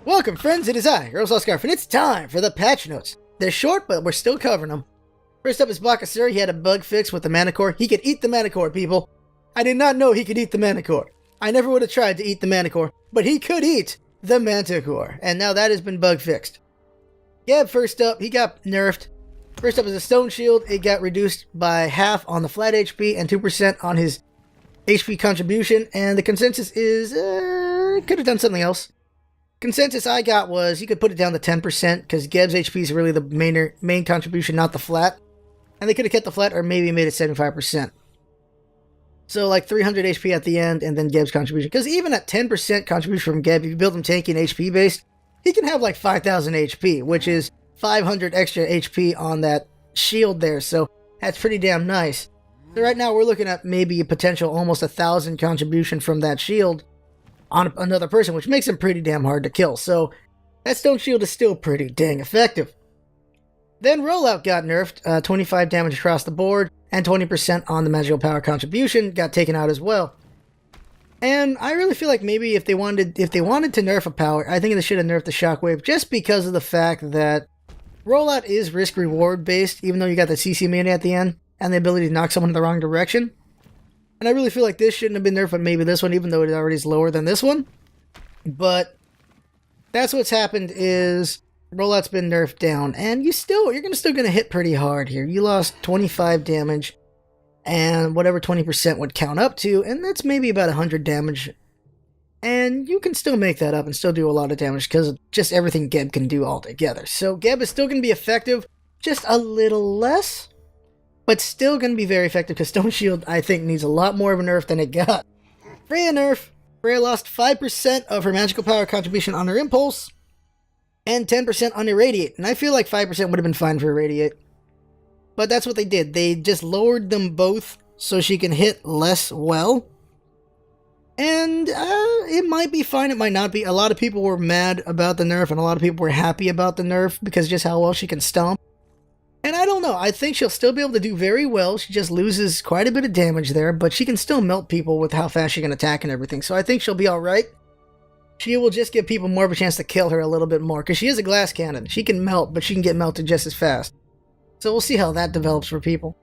Welcome, friends. It is I, Scarf, and it's time for the patch notes. They're short, but we're still covering them. First up is Bakasuri. He had a bug fix with the mana core. He could eat the mana core, people. I did not know he could eat the mana core. I never would have tried to eat the mana core, but he could eat the manticore, and now that has been bug fixed. Geb, first up, he got nerfed. First up is a stone shield. It got reduced by half on the flat HP and 2% on his HP contribution, and the consensus is, could have done something else. Consensus I got was you could put it down to 10% because Geb's HP is really the main contribution, not the flat. And they could have kept the flat or maybe made it 75%. So like 300 HP at the end and then Geb's contribution. Because even at 10% contribution from Geb, if you build him tanky and HP based, he can have like 5,000 HP, which is 500 extra HP on that shield there. So that's pretty damn nice. So right now we're looking at maybe a potential almost 1,000 contribution from that shield on another person, which makes him pretty damn hard to kill. So that stone shield is still pretty dang effective. Then Rollout got nerfed, 25 damage across the board, and 20% on the magical power contribution got taken out as well. And I really feel like maybe if they wanted to nerf a power, I think they should have nerfed the shockwave, just because of the fact that Rollout is risk reward based, even though you got the CC mania at the end and the ability to knock someone in the wrong direction. And I really feel like this shouldn't have been nerfed, but maybe this one, even though it already is lower than this one. But that's what's happened is Rollout's been nerfed down, and you're still gonna hit pretty hard here. You lost 25 damage, and whatever 20% would count up to, and that's maybe about 100 damage. And you can still make that up and still do a lot of damage because of just everything Geb can do altogether. So Geb is still gonna be effective, just a little less, but still going to be very effective because Stone Shield, I think, needs a lot more of a nerf than it got. Freya nerf. Freya lost 5% of her magical power contribution on her Impulse and 10% on Irradiate. And I feel like 5% would have been fine for Irradiate. But that's what they did. They just lowered them both so she can hit less well. And it might be fine, it might not be. A lot of people were mad about the nerf and a lot of people were happy about the nerf because just how well she can stomp. And I don't know, I think she'll still be able to do very well. She just loses quite a bit of damage there, but she can still melt people with how fast she can attack and everything. So I think she'll be alright. She will just give people more of a chance to kill her a little bit more, because she is a glass cannon. She can melt, but she can get melted just as fast. So we'll see how that develops for people.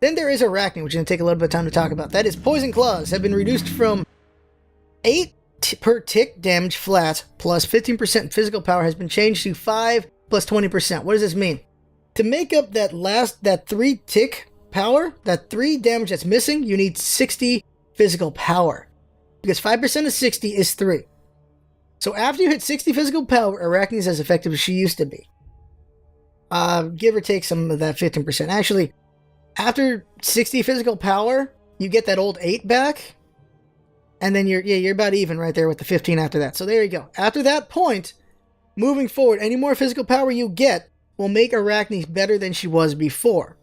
Then there is Arachne, which is going to take a little bit of time to talk about. That is Poison Claws have been reduced from 8 per tick damage flat, plus 15% physical power has been changed to 5 plus 20%. What does this mean? To make up that 3 tick power, that 3 damage that's missing, you need 60 physical power. Because 5% of 60 is 3. So after you hit 60 physical power, Arachne is as effective as she used to be. Give or take some of that 15%. Actually, after 60 physical power, you get that old 8 back. And then you're about even right there with the 15 after that. So there you go. After that point, moving forward, any more physical power you get will make Arachne better than she was before.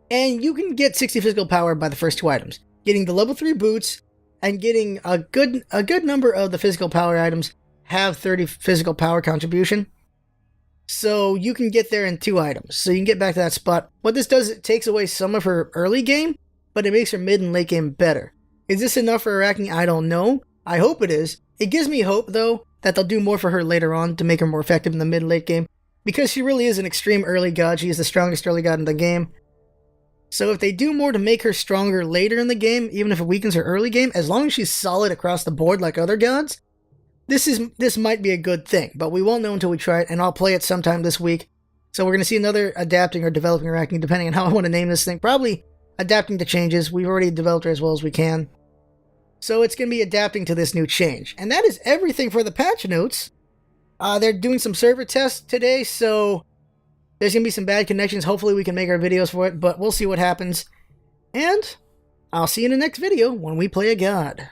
And you can get 60 physical power by the first 2 items. Getting the level 3 boots and getting a good number of the physical power items have 30 physical power contribution. So you can get there in 2 items. So you can get back to that spot. What this does, it takes away some of her early game, but it makes her mid and late game better. Is this enough for Arachne? I don't know. I hope it is. It gives me hope, though, that they'll do more for her later on to make her more effective in the mid and late game. Because she really is an extreme early god. She is the strongest early god in the game. So if they do more to make her stronger later in the game, even if it weakens her early game, as long as she's solid across the board like other gods, this might be a good thing. But we won't know until we try it, and I'll play it sometime this week. So we're going to see another adapting or developing Arachne, depending on how I want to name this thing. Probably adapting to changes. We've already developed her as well as we can. So it's going to be adapting to this new change. And that is everything for the patch notes. They're doing some server tests today, so there's going to be some bad connections. Hopefully we can make our videos for it, but we'll see what happens. And I'll see you in the next video when we play a god.